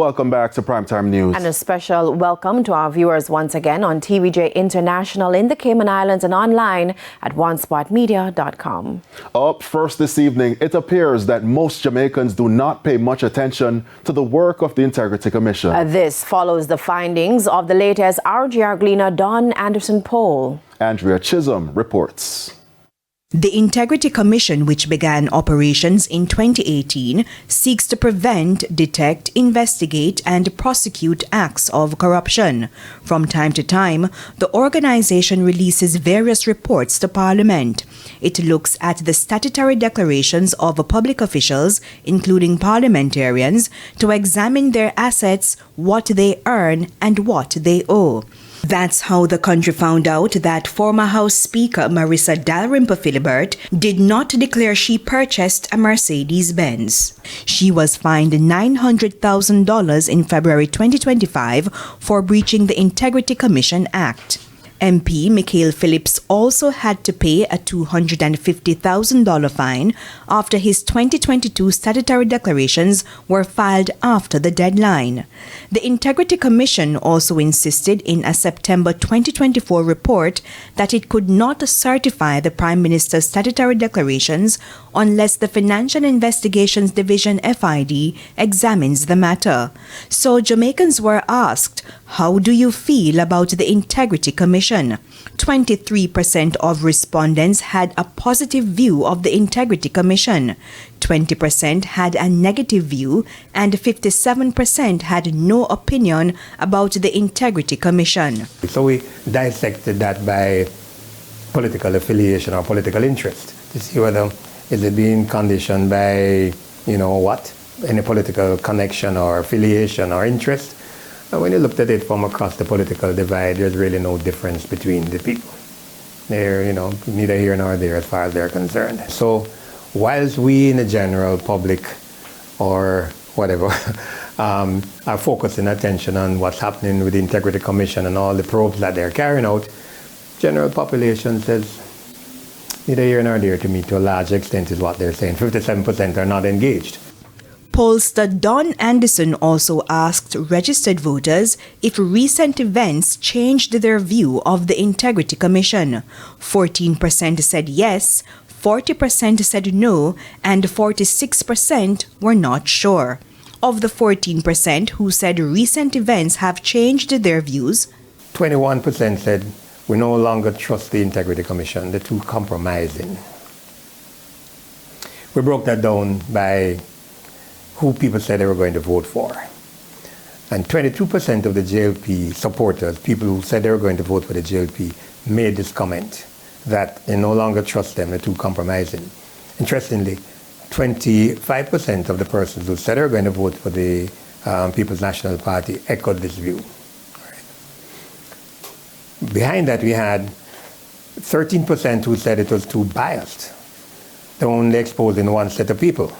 welcome back to Primetime News. And a special welcome to our viewers once again on TVJ International in the Cayman Islands and online at onespotmedia.com. Up first this evening, it appears that most Jamaicans do not pay much attention to the work of the Integrity Commission. This follows the findings of the latest RGR Gleaner Don Anderson poll. Andrea Chisholm reports. The Integrity Commission, which began operations in 2018, seeks to prevent, detect, investigate, and prosecute acts of corruption. From time to time, the organization releases various reports to Parliament. It looks at the statutory declarations of public officials, including parliamentarians, to examine their assets, what they earn, and what they owe. That's how the country found out that former House Speaker Marissa Dalrymple Philibert did not declare she purchased a Mercedes-Benz. She was fined $900,000 in February 2025 for breaching the Integrity Commission Act. MP Mikhail Phillips also had to pay a $250,000 fine after his 2022 statutory declarations were filed after the deadline. The Integrity Commission also insisted in a September 2024 report that it could not certify the Prime Minister's statutory declarations unless the Financial Investigations Division FID examines the matter. So Jamaicans were asked, how do you feel about the Integrity Commission? 23% of respondents had a positive view of the Integrity Commission, 20% had a negative view, and 57% had no opinion about the Integrity Commission. So we dissected that by political affiliation or political interest to see whether is it being conditioned by, any political connection or affiliation or interest. And when you looked at it from across the political divide, there's really no difference between the people. They're, neither here nor there as far as they're concerned. So whilst we in the general public or whatever are focusing attention on what's happening with the Integrity Commission and all the probes that they're carrying out, general population says neither here nor there to me to a large extent is what they're saying. 57% are not engaged. Pollster Don Anderson also asked registered voters if recent events changed their view of the Integrity Commission. 14% said yes, 40% said no, and 46% were not sure. Of the 14% who said recent events have changed their views, 21% said we no longer trust the Integrity Commission, they're too compromising. We broke that down by who people said they were going to vote for. And 22% of the JLP supporters, people who said they were going to vote for the JLP, made this comment that they no longer trust them, they're too compromising. Interestingly, 25% of the persons who said they were going to vote for the People's National Party echoed this view. Right. Behind that, we had 13% who said it was too biased. They're only exposing one set of people.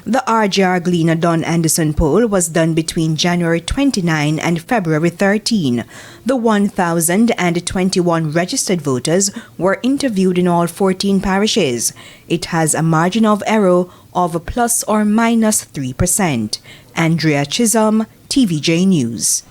The RGR Gleaner Don Anderson poll was done between January 29 and February 13. The 1,021 registered voters were interviewed in all 14 parishes. It has a margin of error of plus or minus 3%. Andrea Chisholm, TVJ News.